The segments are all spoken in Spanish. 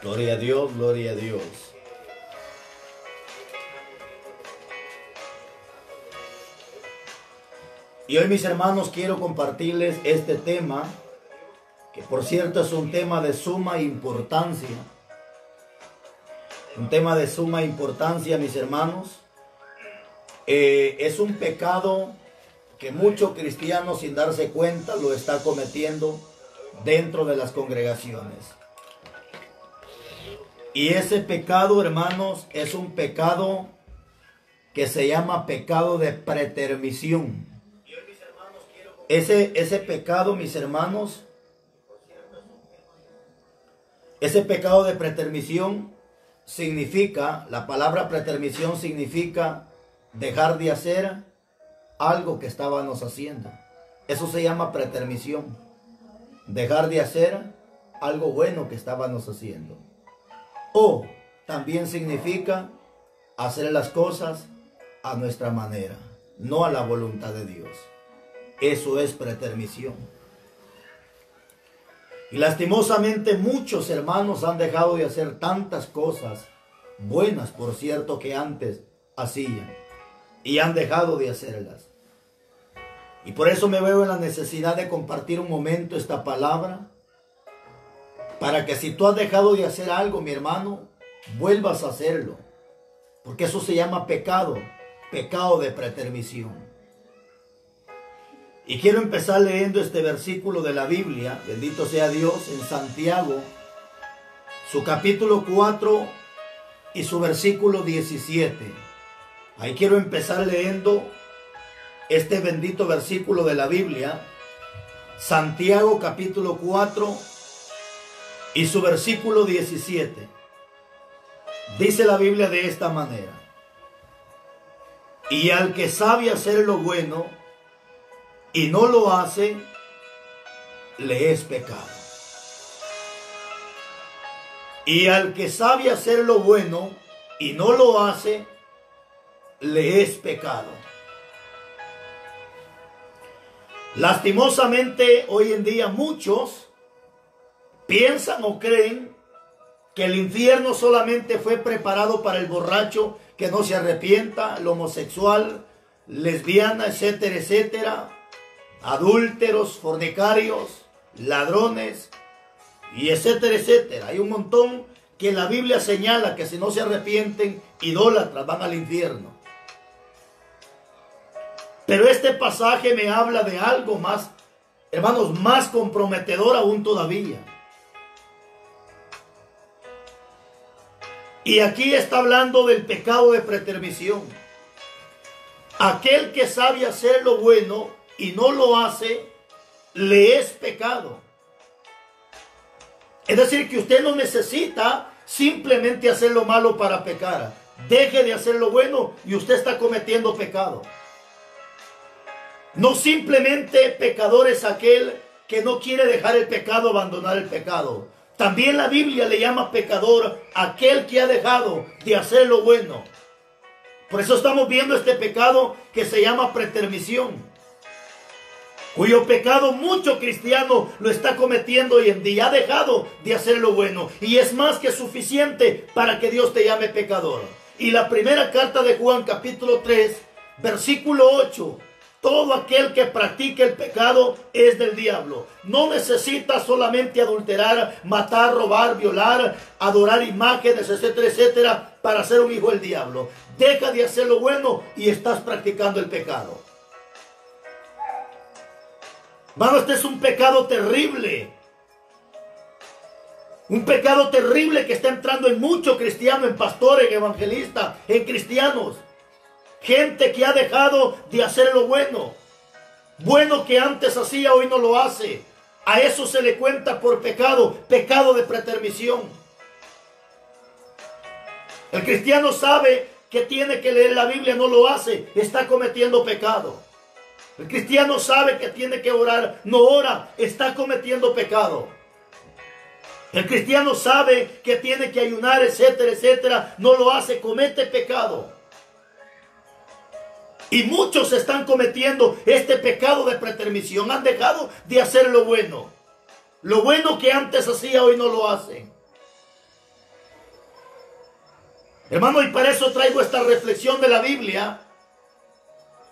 Gloria a Dios, gloria a Dios. Y hoy, mis hermanos, quiero compartirles este tema, que por cierto es un tema de suma importancia. Un tema de suma importancia, mis hermanos. Es un pecado que muchos cristianos, sin darse cuenta, lo están cometiendo dentro de las congregaciones. Y ese pecado, hermanos, es un pecado que se llama pecado de pretermisión. Ese pecado, mis hermanos, ese pecado de pretermisión significa, la palabra pretermisión significa dejar de hacer algo que estábamos haciendo. Eso se llama pretermisión. Dejar de hacer algo bueno que estábamos haciendo. O también significa hacer las cosas a nuestra manera, no a la voluntad de Dios. Eso es pretermisión. Y lastimosamente muchos hermanos han dejado de hacer tantas cosas buenas, por cierto, que antes hacían, y han dejado de hacerlas. Y por eso me veo en la necesidad de compartir un momento esta palabra, para que si tú has dejado de hacer algo, mi hermano, vuelvas a hacerlo. Porque eso se llama pecado, pecado de pretermisión. Y quiero empezar leyendo este versículo de la Biblia, bendito sea Dios, en Santiago, su capítulo 4 y su versículo 17. Ahí quiero empezar leyendo este bendito versículo de la Biblia, Santiago capítulo 4 y su versículo 17. Dice la Biblia de esta manera: y al que sabe hacer lo bueno y no lo hace, le es pecado. Y al que sabe hacer lo bueno y no lo hace, le es pecado. Lastimosamente, hoy en día muchos piensan o creen que el infierno solamente fue preparado para el borracho que no se arrepienta, el homosexual, lesbiana, etcétera, etcétera, adúlteros, fornicarios, ladrones, y etcétera, etcétera. Hay un montón que la Biblia señala que si no se arrepienten, idólatras, van al infierno. Pero este pasaje me habla de algo más, hermanos, más comprometedor aún todavía. Y aquí está hablando del pecado de pretermisión. Aquel que sabe hacer lo bueno y no lo hace, le es pecado. Es decir, que usted no necesita simplemente hacer lo malo para pecar. Deje de hacer lo bueno y usted está cometiendo pecado. No simplemente pecador es aquel que no quiere dejar el pecado, abandonar el pecado. También la Biblia le llama pecador aquel que ha dejado de hacer lo bueno. Por eso estamos viendo este pecado que se llama pretermisión, cuyo pecado mucho cristiano lo está cometiendo hoy en día. Ha dejado de hacer lo bueno y es más que suficiente para que Dios te llame pecador. Y la primera carta de Juan capítulo 3 versículo 8: todo aquel que practique el pecado es del diablo. No necesita solamente adulterar, matar, robar, violar, adorar imágenes, etcétera, etcétera, para ser un hijo del diablo. Deja de hacer lo bueno y estás practicando el pecado. Hermano, este es un pecado terrible. Un pecado terrible que está entrando en muchos cristianos, en pastores, en evangelistas, en cristianos. Gente que ha dejado de hacer lo bueno. Bueno que antes hacía, hoy no lo hace. A eso se le cuenta por pecado, pecado de pretermisión. El cristiano sabe que tiene que leer la Biblia, no lo hace, está cometiendo pecado. El cristiano sabe que tiene que orar, no ora, está cometiendo pecado. El cristiano sabe que tiene que ayunar, etcétera, etcétera, no lo hace, comete pecado. Y muchos están cometiendo este pecado de pretermisión. Han dejado de hacer lo bueno. Lo bueno que antes hacía, hoy no lo hacen. Hermano, y para eso traigo esta reflexión de la Biblia.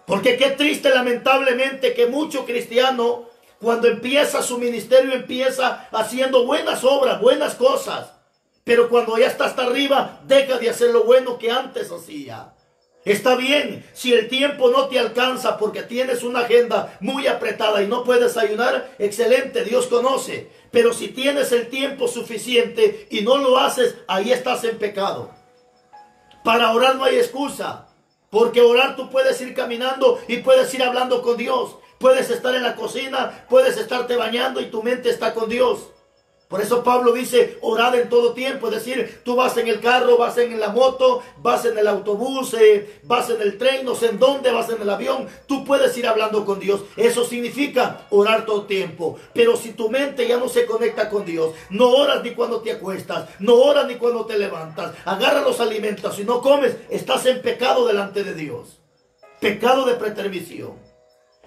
Porque qué triste, lamentablemente, que mucho cristiano, cuando empieza su ministerio, empieza haciendo buenas obras, buenas cosas. Pero cuando ya está hasta arriba, deja de hacer lo bueno que antes hacía. Está bien, si el tiempo no te alcanza porque tienes una agenda muy apretada y no puedes ayunar, excelente, Dios conoce. Pero si tienes el tiempo suficiente y no lo haces, ahí estás en pecado. Para orar no hay excusa, porque orar tú puedes ir caminando y puedes ir hablando con Dios. Puedes estar en la cocina, puedes estarte bañando y tu mente está con Dios. Por eso Pablo dice, orad en todo tiempo. Es decir, tú vas en el carro, vas en la moto, vas en el autobús, vas en el tren, no sé en dónde, vas en el avión. Tú puedes ir hablando con Dios. Eso significa orar todo tiempo. Pero si tu mente ya no se conecta con Dios, no oras ni cuando te acuestas, no oras ni cuando te levantas, agarra los alimentos y no comes, estás en pecado delante de Dios. Pecado de pretermisión.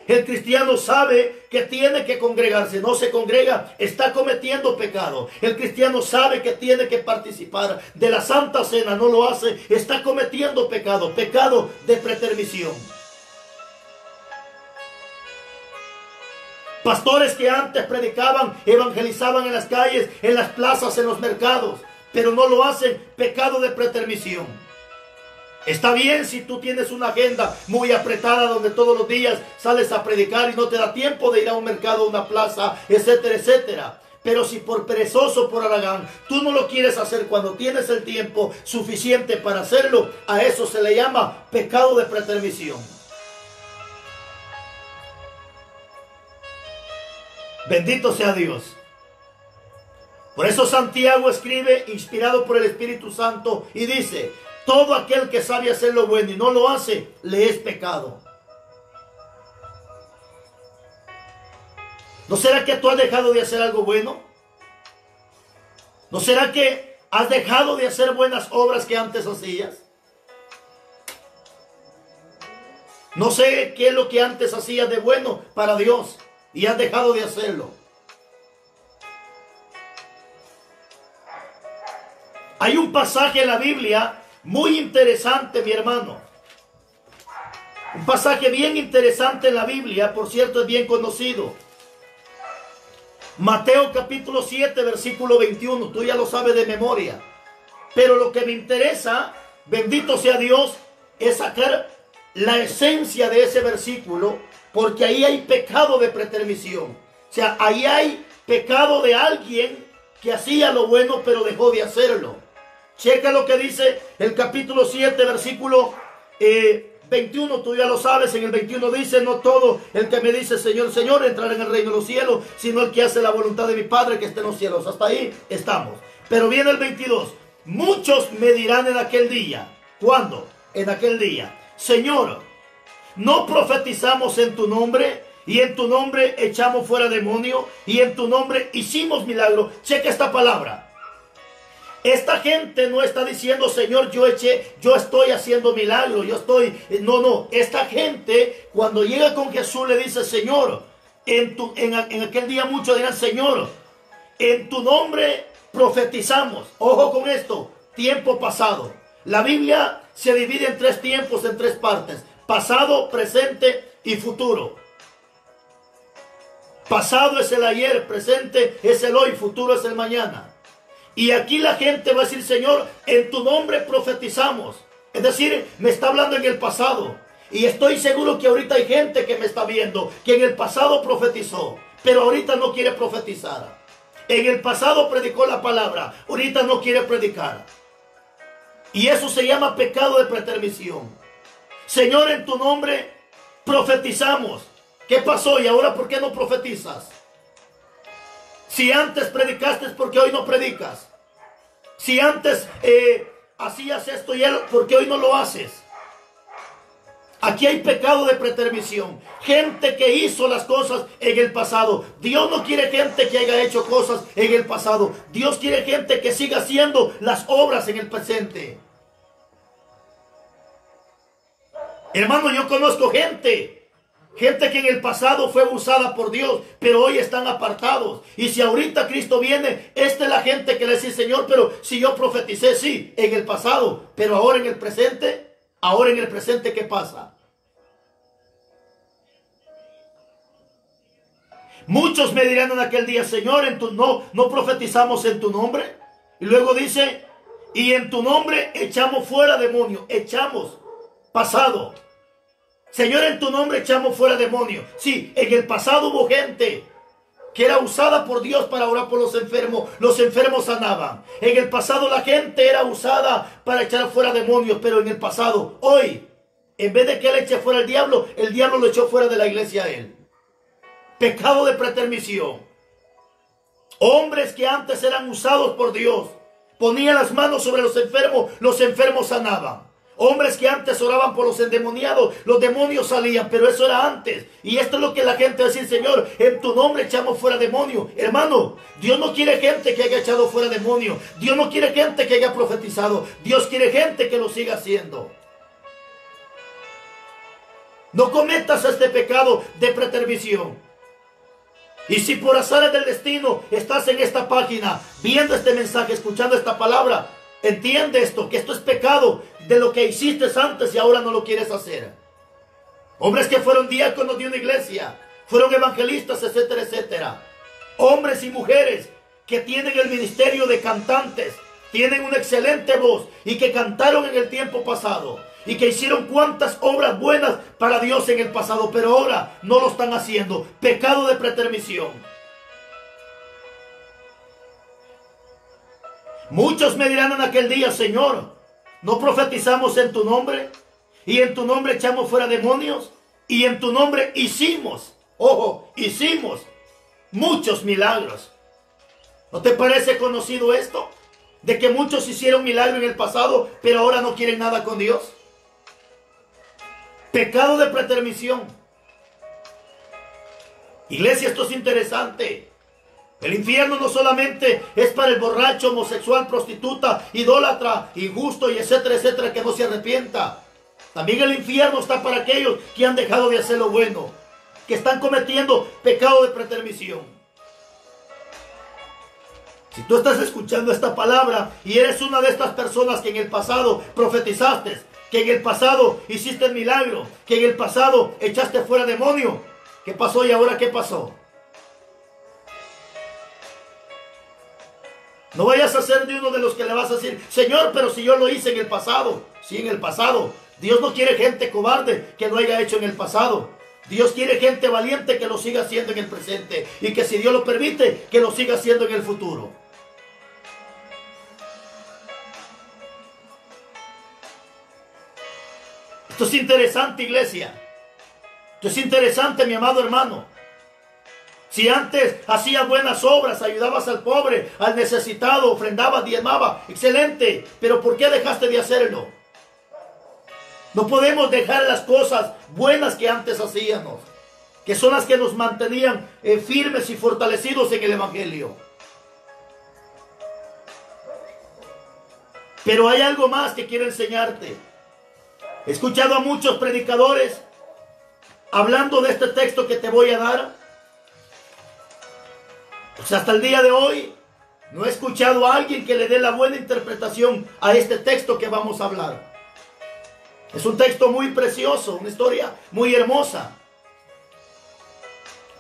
El cristiano sabe que tiene que congregarse, no se congrega, está cometiendo pecado. El cristiano sabe que tiene que participar de la Santa Cena, no lo hace, está cometiendo pecado, pecado de pretermisión. Pastores que antes predicaban, evangelizaban en las calles, en las plazas, en los mercados, pero no lo hacen, pecado de pretermisión. Está bien si tú tienes una agenda muy apretada donde todos los días sales a predicar y no te da tiempo de ir a un mercado, a una plaza, etcétera, etcétera. Pero si por perezoso, por haragán, tú no lo quieres hacer cuando tienes el tiempo suficiente para hacerlo, a eso se le llama pecado de pretermisión. Bendito sea Dios. Por eso Santiago escribe, inspirado por el Espíritu Santo, y dice: todo aquel que sabe hacer lo bueno y no lo hace, le es pecado. ¿No será que tú has dejado de hacer algo bueno? ¿No será que has dejado de hacer buenas obras que antes hacías? No sé qué es lo que antes hacías de bueno para Dios y has dejado de hacerlo. Hay un pasaje en la Biblia muy interesante, mi hermano. Un pasaje bien interesante en la Biblia, por cierto, es bien conocido. Mateo capítulo 7, versículo 21. Tú ya lo sabes de memoria. Pero lo que me interesa, bendito sea Dios, es sacar la esencia de ese versículo, porque ahí hay pecado de pretermisión. O sea, ahí hay pecado de alguien que hacía lo bueno, pero dejó de hacerlo. Checa lo que dice el capítulo 7, versículo 21. Tú ya lo sabes, en el 21 dice: no todo el que me dice Señor, Señor entrará en el reino de los cielos, sino el que hace la voluntad de mi Padre que está en los cielos. Hasta ahí estamos. Pero viene el 22. Muchos me dirán en aquel día. ¿Cuándo? En aquel día: Señor, ¿no profetizamos en tu nombre? Y en tu nombre echamos fuera demonios, y en tu nombre hicimos milagros. Checa esta palabra. Esta gente no está diciendo: Señor, yo estoy haciendo milagros, No. Esta gente, cuando llega con Jesús, le dice: Señor, en aquel día muchos dirán: Señor, en tu nombre profetizamos. Ojo con esto, tiempo pasado. La Biblia se divide en tres tiempos, en tres partes: pasado, presente y futuro. Pasado es el ayer, presente es el hoy, futuro es el mañana. Y aquí la gente va a decir: Señor, en tu nombre profetizamos. Es decir, me está hablando en el pasado. Y estoy seguro que ahorita hay gente que me está viendo que en el pasado profetizó, pero ahorita no quiere profetizar. En el pasado predicó la palabra, ahorita no quiere predicar. Y eso se llama pecado de pretermisión. Señor, en tu nombre profetizamos. ¿Qué pasó? ¿Y ahora por qué no profetizas? Si antes predicaste, ¿por qué hoy no predicas? Si antes hacías esto y él, ¿por qué hoy no lo haces? Aquí hay pecado de pretermisión. Gente que hizo las cosas en el pasado. Dios no quiere gente que haya hecho cosas en el pasado. Dios quiere gente que siga haciendo las obras en el presente. Hermano, yo conozco gente Gente que en el pasado fue usada por Dios, pero hoy están apartados. Y si ahorita Cristo viene, esta es la gente que le dice, Señor, pero si yo profeticé, sí, en el pasado, pero ahora en el presente, ¿qué pasa? Muchos me dirán en aquel día, Señor, no profetizamos en tu nombre. Y luego dice, y en tu nombre echamos fuera demonios. Echamos, pasado. Señor, en tu nombre echamos fuera demonios. Sí, en el pasado hubo gente que era usada por Dios para orar por los enfermos sanaban. En el pasado la gente era usada para echar fuera demonios, pero en el pasado, hoy, en vez de que él eche fuera el diablo lo echó fuera de la iglesia a él. Pecado de pretermisión. Hombres que antes eran usados por Dios, ponían las manos sobre los enfermos sanaban. Hombres que antes oraban por los endemoniados, los demonios salían, pero eso era antes. Y esto es lo que la gente va a decir, Señor, en tu nombre echamos fuera demonios. Hermano, Dios no quiere gente que haya echado fuera demonios. Dios no quiere gente que haya profetizado. Dios quiere gente que lo siga haciendo. No cometas este pecado de pretermisión. Y si por azares del destino estás en esta página, viendo este mensaje, escuchando esta palabra, entiende esto, que esto es pecado de lo que hiciste antes y ahora no lo quieres hacer. Hombres que fueron diáconos de una iglesia, fueron evangelistas, etcétera, etcétera. Hombres y mujeres que tienen el ministerio de cantantes, tienen una excelente voz y que cantaron en el tiempo pasado y que hicieron cuantas obras buenas para Dios en el pasado, pero ahora no lo están haciendo. Pecado de pretermisión. Muchos me dirán en aquel día, Señor, ¿no profetizamos en tu nombre? Y en tu nombre echamos fuera demonios. Y en tu nombre hicimos muchos milagros. ¿No te parece conocido esto? De que muchos hicieron milagros en el pasado, pero ahora no quieren nada con Dios. Pecado de pretermisión. Iglesia, esto es interesante. El infierno no solamente es para el borracho, homosexual, prostituta, idólatra, injusto y etcétera, etcétera, que no se arrepienta. También el infierno está para aquellos que han dejado de hacer lo bueno, que están cometiendo pecado de pretermisión. Si tú estás escuchando esta palabra y eres una de estas personas que en el pasado profetizaste, que en el pasado hiciste el milagro, que en el pasado echaste fuera demonio, ¿qué pasó y ahora qué pasó? No vayas a ser de uno de los que le vas a decir, Señor, pero si yo lo hice en el pasado. Sí, en el pasado. Dios no quiere gente cobarde que lo haya hecho en el pasado. Dios quiere gente valiente que lo siga haciendo en el presente. Y que si Dios lo permite, que lo siga haciendo en el futuro. Esto es interesante, iglesia. Esto es interesante, mi amado hermano. Si antes hacías buenas obras, ayudabas al pobre, al necesitado, ofrendabas, diezmabas, excelente. Pero ¿por qué dejaste de hacerlo? No podemos dejar las cosas buenas que antes hacíamos, que son las que nos mantenían firmes y fortalecidos en el Evangelio. Pero hay algo más que quiero enseñarte. He escuchado a muchos predicadores hablando de este texto que te voy a dar. Pues hasta el día de hoy no he escuchado a alguien que le dé la buena interpretación a este texto que vamos a hablar. Es un texto muy precioso, una historia muy hermosa.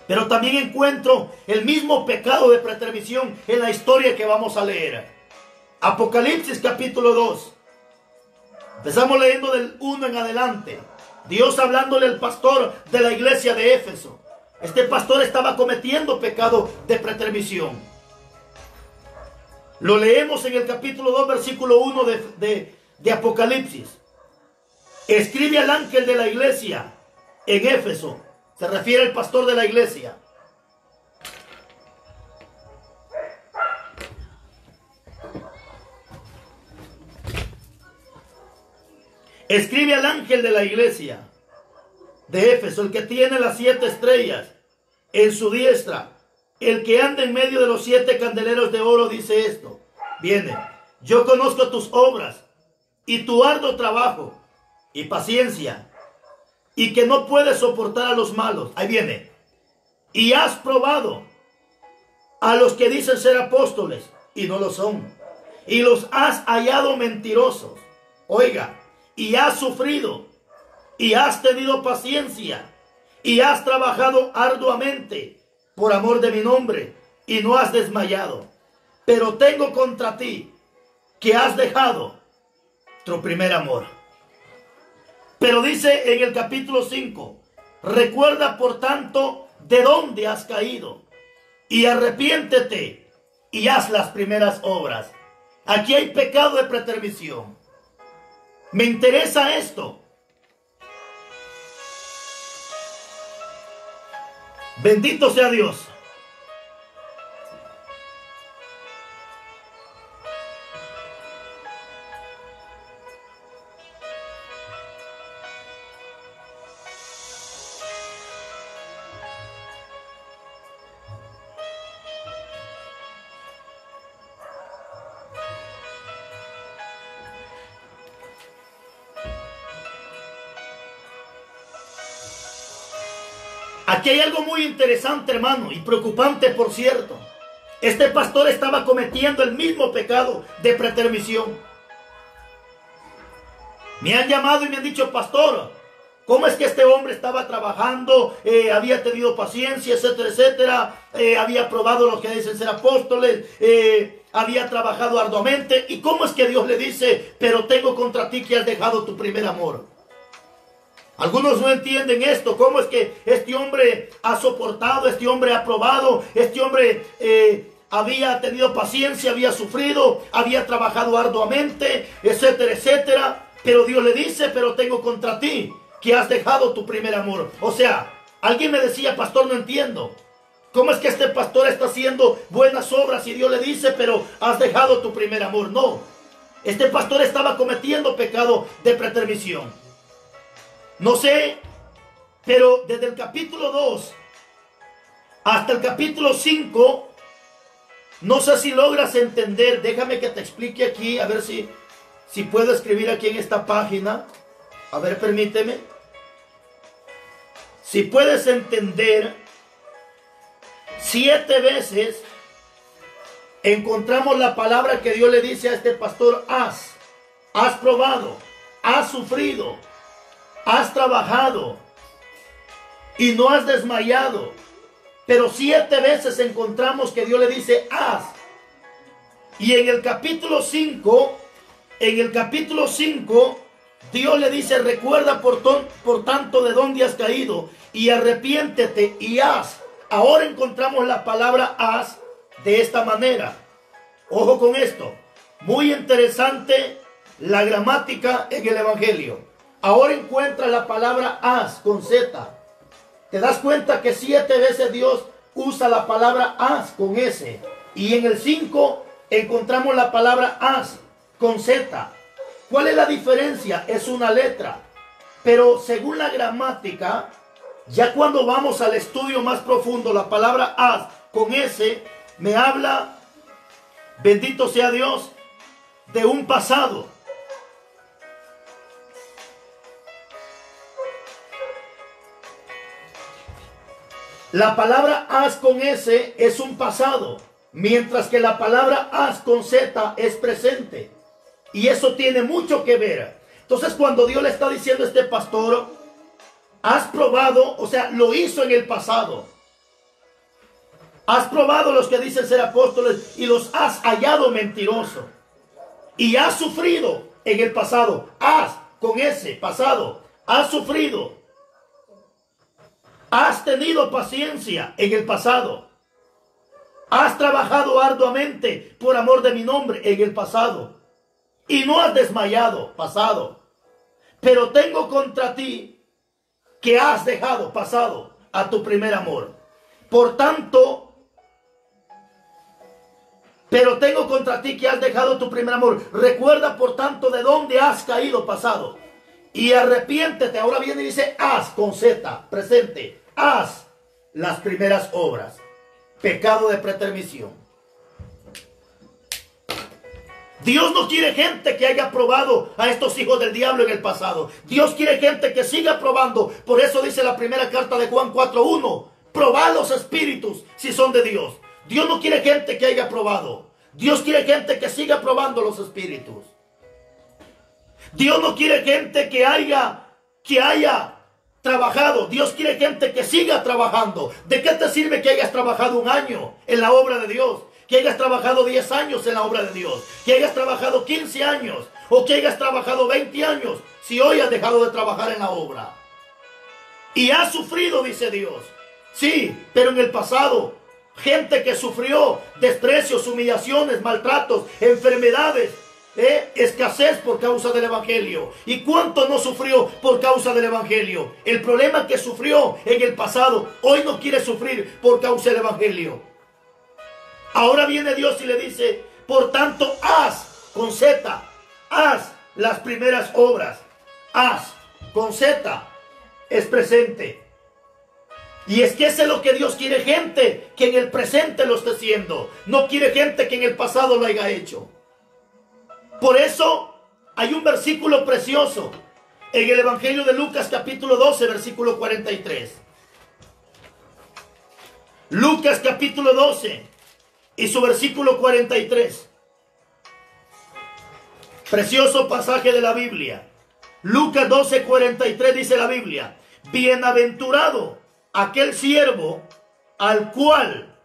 Pero también encuentro el mismo pecado de pretermisión en la historia que vamos a leer. Apocalipsis capítulo 2. Empezamos leyendo del 1 en adelante. Dios hablándole al pastor de la iglesia de Éfeso. Este pastor estaba cometiendo pecado de pretermisión. Lo leemos en el capítulo 2, versículo 1 de Apocalipsis. Escribe al ángel de la iglesia en Éfeso. Se refiere al pastor de la iglesia. Escribe al ángel de la iglesia de Éfeso, el que tiene las 7 estrellas en su diestra, el que anda en medio de los 7 candeleros de oro, dice esto. Viene, yo conozco tus obras y tu arduo trabajo y paciencia, y que no puedes soportar a los malos. Ahí viene. Y has probado a los que dicen ser apóstoles y no lo son. Y los has hallado mentirosos. Oiga, y has sufrido y has tenido paciencia y has trabajado arduamente por amor de mi nombre y no has desmayado. Pero tengo contra ti que has dejado tu primer amor. Pero dice en el capítulo 5, recuerda por tanto de dónde has caído y arrepiéntete y haz las primeras obras. Aquí hay pecado de pretermisión. Me interesa esto. Bendito sea Dios. Aquí hay algo muy interesante, hermano, y preocupante, por cierto. Este pastor estaba cometiendo el mismo pecado de pretermisión. Me han llamado y me han dicho, pastor, ¿cómo es que este hombre estaba trabajando? Había tenido paciencia, etcétera, etcétera. Había probado los que dicen ser apóstoles. Había trabajado arduamente. ¿Y cómo es que Dios le dice, pero tengo contra ti que has dejado tu primer amor? Algunos no entienden esto. ¿Cómo es que este hombre ha soportado, este hombre ha probado, este hombre había tenido paciencia, había sufrido, había trabajado arduamente, etcétera, etcétera? Pero Dios le dice, pero tengo contra ti que has dejado tu primer amor. O sea, alguien me decía, pastor, no entiendo. ¿Cómo es que este pastor está haciendo buenas obras y Dios le dice, pero has dejado tu primer amor? No, este pastor estaba cometiendo pecado de pretermisión. No sé, pero desde el capítulo 2 hasta el capítulo 5, no sé si logras entender. Déjame que te explique aquí, a ver si puedo escribir aquí en esta página. A ver, permíteme. Si puedes entender, 7 veces encontramos la palabra que Dios le dice a este pastor: has probado, has sufrido, has trabajado y no has desmayado. Pero 7 veces encontramos que Dios le dice haz. Y en el capítulo 5, Dios le dice, recuerda por tanto de dónde has caído y arrepiéntete y haz. Ahora encontramos la palabra haz de esta manera. Ojo con esto. Muy interesante la gramática en el Evangelio. Ahora encuentra la palabra haz con Z. Te das cuenta que 7 veces Dios usa la palabra haz con S. Y en el 5 encontramos la palabra haz con Z. ¿Cuál es la diferencia? Es una letra. Pero según la gramática, ya cuando vamos al estudio más profundo, la palabra haz con S me habla, bendito sea Dios, de un pasado. La palabra haz con S es un pasado, mientras que la palabra haz con Z es presente. Y eso tiene mucho que ver. Entonces, cuando Dios le está diciendo a este pastor, has probado, o sea, lo hizo en el pasado. Has probado los que dicen ser apóstoles y los has hallado mentirosos. Y has sufrido en el pasado. Has con S, pasado. Has sufrido. Has tenido paciencia en el pasado. Has trabajado arduamente por amor de mi nombre en el pasado. Y no has desmayado, pasado. Pero tengo contra ti que has dejado, pasado, a tu primer amor. Por tanto, pero tengo contra ti que has dejado tu primer amor. Recuerda, por tanto, de dónde has caído, pasado. Y arrepiéntete. Ahora viene y dice haz con Z, presente. Haz las primeras obras. Pecado de pretermisión. Dios no quiere gente que haya probado a estos hijos del diablo en el pasado. Dios quiere gente que siga probando. Por eso dice la primera carta de Juan 4:1. Probad los espíritus si son de Dios. Dios no quiere gente que haya probado. Dios quiere gente que siga probando los espíritus. Dios no quiere gente que haya trabajado. Dios quiere gente que siga trabajando. ¿De qué te sirve que hayas trabajado 1 año en la obra de Dios? Que hayas trabajado 10 años en la obra de Dios, que hayas trabajado 15 años o que hayas trabajado 20 años, si hoy has dejado de trabajar en la obra. Y has sufrido, dice Dios. Sí, pero en el pasado, gente que sufrió desprecios, humillaciones, maltratos, enfermedades, escasez por causa del evangelio. ¿Y cuánto no sufrió por causa del evangelio? El problema que sufrió en el pasado, hoy no quiere sufrir por causa del evangelio. Ahora viene Dios y le dice, por tanto, haz, con Z, haz las primeras obras. Haz, con Z, es presente. Y es que eso es lo que Dios quiere, gente que en el presente lo esté haciendo. No quiere gente que en el pasado lo haya hecho. Por eso hay un versículo precioso en el Evangelio de Lucas capítulo 12, versículo 43. Lucas capítulo 12. Y su versículo 43. Precioso pasaje de la Biblia. Lucas 12, 43 dice la Biblia. Bienaventurado aquel siervo al cual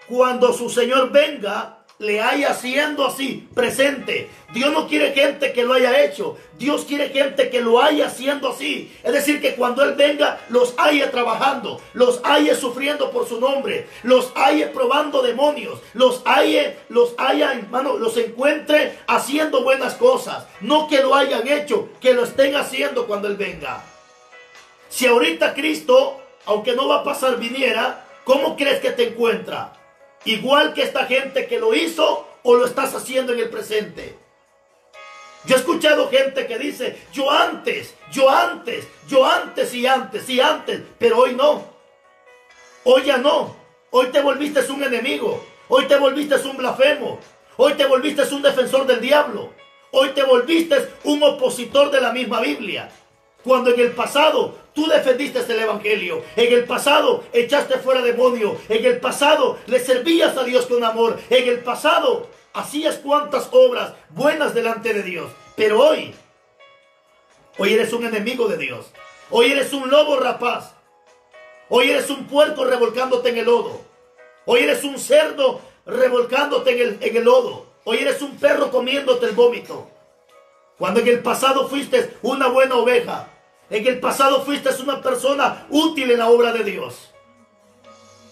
cuando su Señor venga le haya haciendo así, presente. Dios no quiere gente que lo haya hecho. Dios quiere gente que lo haya haciendo así. Es decir, que cuando Él venga, los haya trabajando, los haya sufriendo por su nombre, los haya probando demonios, los encuentre haciendo buenas cosas. No que lo hayan hecho, que lo estén haciendo cuando Él venga. Si ahorita Cristo, aunque no va a pasar, viniera, ¿cómo crees que te encuentra? Igual que esta gente que lo hizo, o lo estás haciendo en el presente. Yo he escuchado gente que dice, yo antes, pero hoy no. Hoy ya no. Hoy te volviste un enemigo. Hoy te volviste un blasfemo. Hoy te volviste un defensor del diablo. Hoy te volviste un opositor de la misma Biblia. Cuando en el pasado tú defendiste el evangelio, en el pasado echaste fuera demonios, en el pasado le servías a Dios con amor, en el pasado hacías cuantas obras buenas delante de Dios. Pero hoy eres un enemigo de Dios. Hoy eres un lobo rapaz. Hoy eres un puerco revolcándote en el lodo. Hoy eres un cerdo revolcándote en el lodo. Hoy eres un perro comiéndote el vómito. Cuando en el pasado fuiste una buena oveja. En el pasado fuiste una persona útil en la obra de Dios.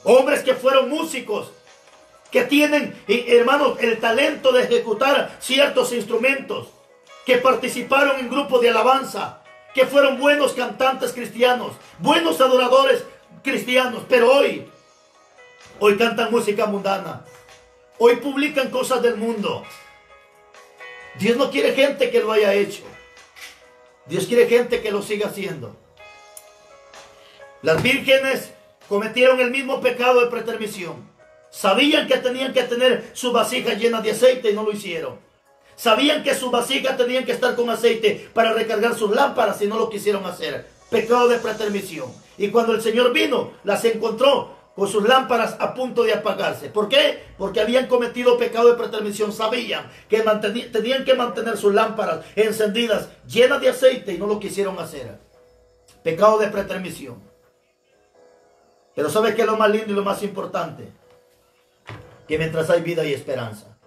Hombres que fueron músicos. Que tienen, hermanos, el talento de ejecutar ciertos instrumentos. Que participaron en grupos de alabanza. Que fueron buenos cantantes cristianos. Buenos adoradores cristianos. Pero hoy cantan música mundana. Hoy publican cosas del mundo. Dios no quiere gente que lo haya hecho. Dios quiere gente que lo siga haciendo. Las vírgenes cometieron el mismo pecado de pretermisión. Sabían que tenían que tener su vasija llena de aceite y no lo hicieron. Sabían que su vasija tenían que estar con aceite para recargar sus lámparas y no lo quisieron hacer. Pecado de pretermisión. Y cuando el Señor vino, las encontró con sus lámparas a punto de apagarse. ¿Por qué? Porque habían cometido pecado de pretermisión. Sabían que tenían que mantener sus lámparas encendidas, llenas de aceite, y no lo quisieron hacer. Pecado de pretermisión. Pero ¿sabes qué es lo más lindo y lo más importante? Que mientras hay vida hay esperanza.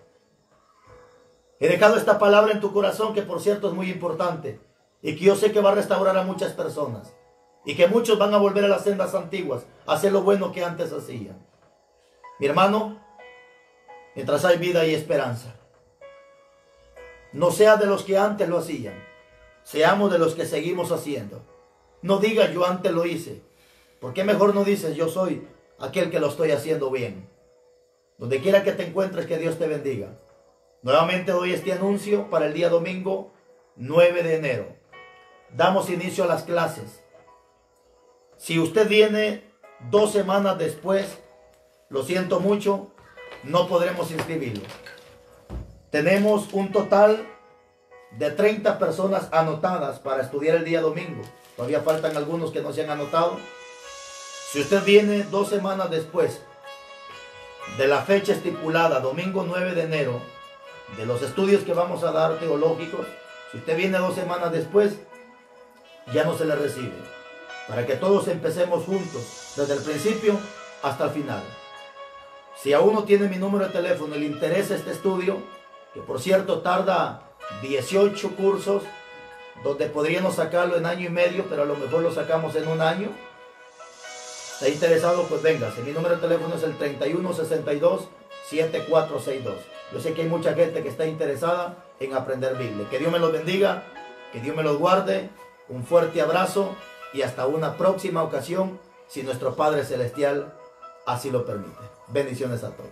He dejado esta palabra en tu corazón, que por cierto es muy importante, y que yo sé que va a restaurar a muchas personas. Y que muchos van a volver a las sendas antiguas, a hacer lo bueno que antes hacían. Mi hermano, mientras hay vida hay esperanza. No seas de los que antes lo hacían. Seamos de los que seguimos haciendo. No digas yo antes lo hice. ¿Por qué mejor no dices yo soy aquel que lo estoy haciendo bien? Donde quiera que te encuentres, que Dios te bendiga. Nuevamente doy este anuncio para el día domingo 9 de enero. Damos inicio a las clases. Si usted viene 2 semanas después, lo siento mucho, no podremos inscribirlo. Tenemos un total de 30 personas anotadas para estudiar el día domingo. Todavía faltan algunos que no se han anotado. Si usted viene 2 semanas después de la fecha estipulada, domingo 9 de enero, de los estudios que vamos a dar teológicos, si usted viene 2 semanas después, ya no se le recibe. Para que todos empecemos juntos, desde el principio hasta el final. Si aún no tiene mi número de teléfono y le interesa este estudio, que por cierto tarda 18 cursos, donde podríamos sacarlo en año y medio, pero a lo mejor lo sacamos en 1 año. ¿Está interesado? Pues venga, mi número de teléfono es el 3162-7462. Yo sé que hay mucha gente que está interesada en aprender Biblia. Que Dios me los bendiga, que Dios me los guarde. Un fuerte abrazo y hasta una próxima ocasión, si nuestro Padre Celestial así lo permite. Bendiciones a todos.